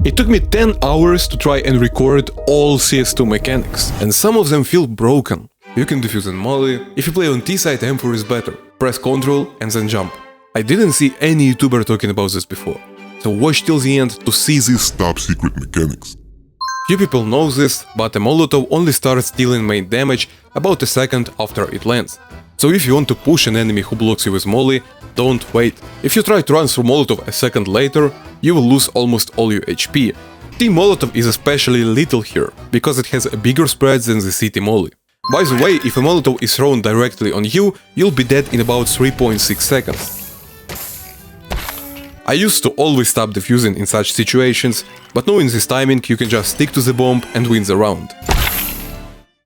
It took me 10 hours to try and record all CS2 mechanics, and some of them feel broken. You can defuse in molly. If you play on T-side, M4 is better. Press Ctrl and then jump. I didn't see any YouTuber talking about this before, so watch till the end to see these top secret mechanics. Few people know this, but a Molotov only starts dealing main damage about a second after it lands. So if you want to push an enemy who blocks you with molly, don't wait. If you try to run through Molotov a second later, you will lose almost all your HP. Team Molotov is especially lethal here, because it has a bigger spread than the city molly. By the way, if a Molotov is thrown directly on you, you'll be dead in about 3.6 seconds. I used to always stop defusing in such situations, but knowing this timing, you can just stick to the bomb and win the round.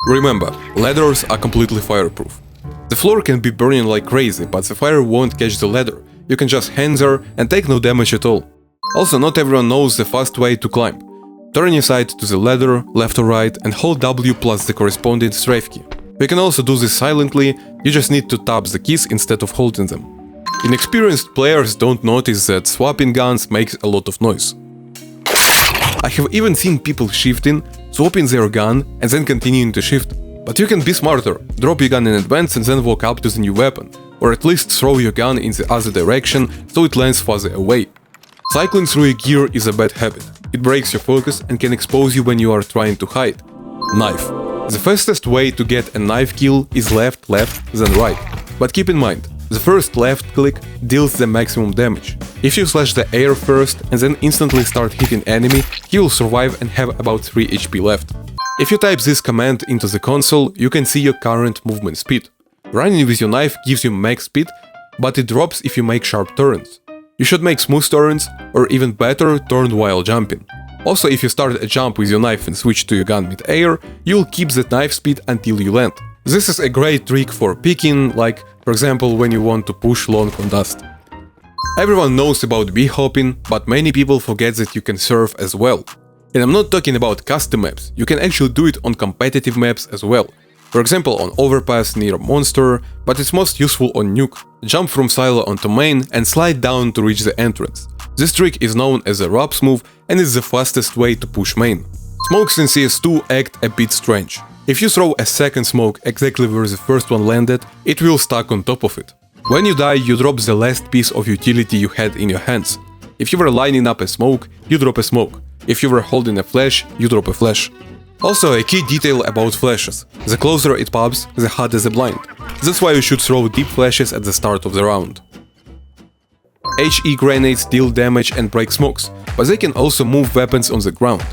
Remember, ladders are completely fireproof. The floor can be burning like crazy, but the fire won't catch the ladder. You can just hang there and take no damage at all. Also, not everyone knows the fast way to climb. Turn your side to the ladder, left or right, and hold W plus the corresponding strafe key. You can also do this silently, you just need to tap the keys instead of holding them. Inexperienced players don't notice that swapping guns makes a lot of noise. I have even seen people shifting, swapping their gun and then continuing to shift. But you can be smarter, drop your gun in advance and then walk up to the new weapon, or at least throw your gun in the other direction so it lands farther away. Cycling through your gear is a bad habit. It breaks your focus and can expose you when you are trying to hide. Knife. The fastest way to get a knife kill is left, then right. But keep in mind, the first left click deals the maximum damage. If you slash the air first and then instantly start hitting enemy, he will survive and have about 3 HP left. If you type this command into the console, you can see your current movement speed. Running with your knife gives you max speed, but it drops if you make sharp turns. You should make smooth turns, or even better, turn while jumping. Also, if you start a jump with your knife and switch to your gun mid-air, you'll keep that knife speed until you land. This is a great trick for peeking, like, for example, when you want to push long on dust. Everyone knows about B-hopping, but many people forget that you can surf as well. And I'm not talking about custom maps, you can actually do it on competitive maps as well. For example, on overpass near monster, but it's most useful on nuke. Jump from silo onto main and slide down to reach the entrance. This trick is known as a ROPS move and is the fastest way to push main. Smokes in CS2 act a bit strange. If you throw a second smoke exactly where the first one landed, it will stuck on top of it. When you die, you drop the last piece of utility you had in your hands. If you were lining up a smoke, you drop a smoke. If you were holding a flash, you drop a flash. Also, a key detail about flashes. The closer it pops, the harder the blind. That's why you should throw deep flashes at the start of the round. HE grenades deal damage and break smokes, but they can also move weapons on the ground.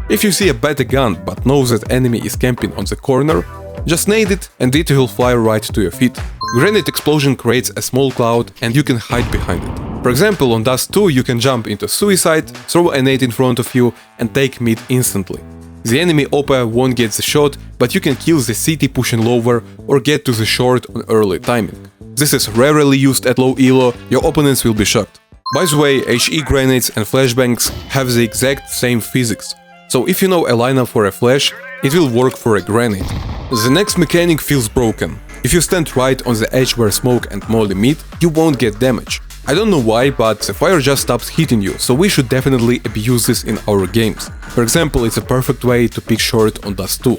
If you see a better gun but know that enemy is camping on the corner, just nade it and it will fly right to your feet. Grenade explosion creates a small cloud and you can hide behind it. For example, on Dust 2 you can jump into suicide, throw a nade in front of you and take mid instantly. The enemy OPA won't get the shot, but you can kill the city pushing lower or get to the short on early timing. This is rarely used at low elo, your opponents will be shocked. By the way, HE grenades and flashbangs have the exact same physics, so if you know a lineup for a flash, it will work for a grenade. The next mechanic feels broken. If you stand right on the edge where smoke and molly meet, you won't get damage. I don't know why, but the fire just stops hitting you, so we should definitely abuse this in our games. For example, it's a perfect way to pick short on Dust 2.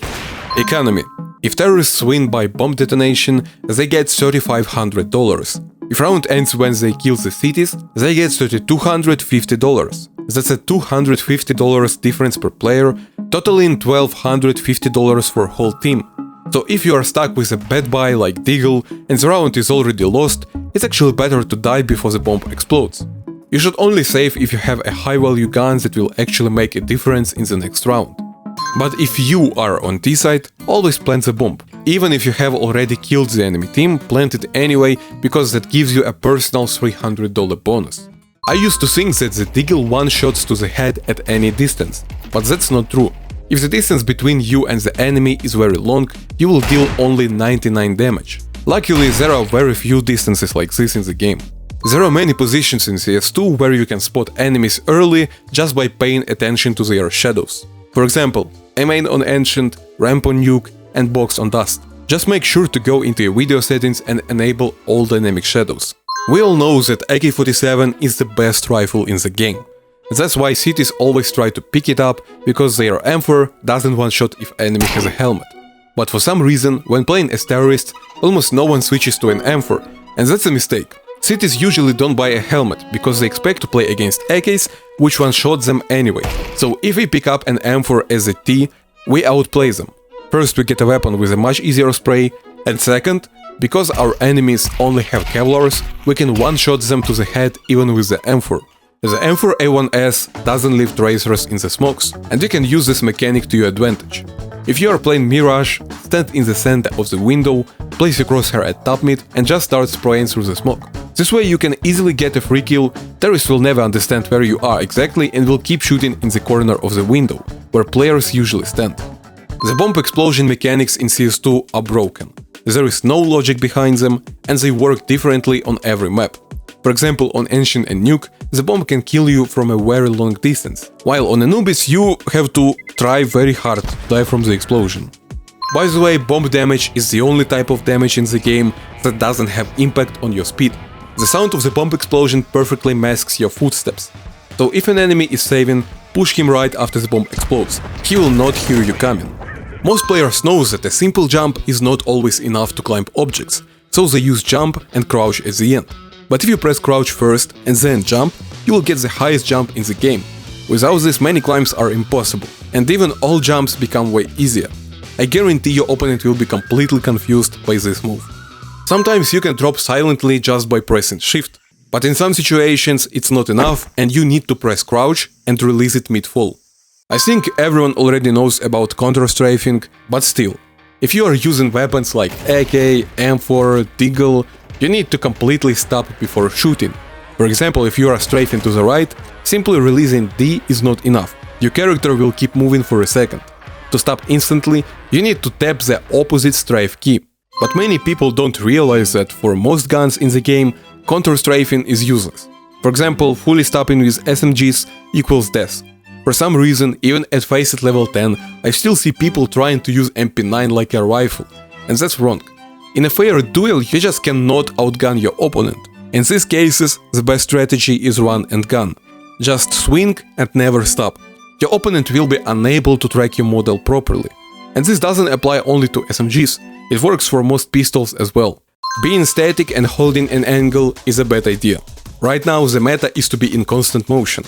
Economy. If terrorists win by bomb detonation, they get $3,500. If round ends when they kill the cities, they get $3,250. That's a $250 difference per player, totaling $1,250 for whole team. So if you are stuck with a bad buy like Deagle and the round is already lost, it's actually better to die before the bomb explodes. You should only save if you have a high value gun that will actually make a difference in the next round. But if you are on T side, always plant the bomb. Even if you have already killed the enemy team, plant it anyway, because that gives you a personal $300 bonus. I used to think that the Deagle one-shots to the head at any distance, but that's not true. If the distance between you and the enemy is very long, you will deal only 99 damage. Luckily, there are very few distances like this in the game. There are many positions in CS2 where you can spot enemies early just by paying attention to their shadows. For example, main on Ancient, ramp on Nuke and box on Dust. Just make sure to go into your video settings and enable all dynamic shadows. We all know that AK-47 is the best rifle in the game. That's why cities always try to pick it up, because their M4 doesn't one-shot if enemy has a helmet. But for some reason, when playing as terrorists, almost no one switches to an M4, and that's a mistake. Cities usually don't buy a helmet, because they expect to play against AKs, which one-shot them anyway. So if we pick up an M4 as a T, we outplay them. First, we get a weapon with a much easier spray, and second, because our enemies only have Kevlars, we can one-shot them to the head even with the M4. The M4A1S doesn't leave tracers in the smokes, and you can use this mechanic to your advantage. If you are playing Mirage, stand in the center of the window, place your crosshair at top mid and just start spraying through the smoke. This way you can easily get a free kill, terrorists will never understand where you are exactly and will keep shooting in the corner of the window, where players usually stand. The bomb explosion mechanics in CS2 are broken. There is no logic behind them, and they work differently on every map. For example, on Ancient and Nuke, the bomb can kill you from a very long distance, while on Anubis you have to try very hard to die from the explosion. By the way, bomb damage is the only type of damage in the game that doesn't have impact on your speed. The sound of the bomb explosion perfectly masks your footsteps. So if an enemy is saving, push him right after the bomb explodes. He will not hear you coming. Most players know that a simple jump is not always enough to climb objects, so they use jump and crouch at the end. But if you press crouch first and then jump, you will get the highest jump in the game. Without this, many climbs are impossible, and even all jumps become way easier. I guarantee your opponent will be completely confused by this move. Sometimes you can drop silently just by pressing shift, but in some situations it's not enough and you need to press crouch and release it mid-fall. I think everyone already knows about counter-strafing, but still, if you are using weapons like AK, M4, Deagle, you need to completely stop before shooting. For example, if you are strafing to the right, simply releasing D is not enough. Your character will keep moving for a second. To stop instantly, you need to tap the opposite strafe key. But many people don't realize that for most guns in the game, counter-strafing is useless. For example, fully stopping with SMGs equals death. For some reason, even at Faceit level 10, I still see people trying to use MP9 like a rifle, and that's wrong. In a fair duel, you just cannot outgun your opponent. In these cases, the best strategy is run and gun. Just swing and never stop. Your opponent will be unable to track your model properly. And this doesn't apply only to SMGs, it works for most pistols as well. Being static and holding an angle is a bad idea. Right now the meta is to be in constant motion.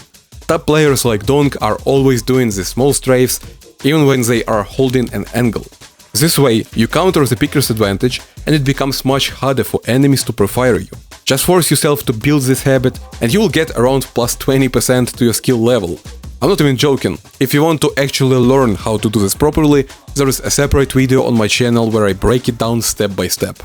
Top players like Donk are always doing the small strafes, even when they are holding an angle. This way, you counter the picker's advantage, and it becomes much harder for enemies to profire you. Just force yourself to build this habit, and you will get around plus 20% to your skill level. I'm not even joking. If you want to actually learn how to do this properly, there is a separate video on my channel where I break it down step by step.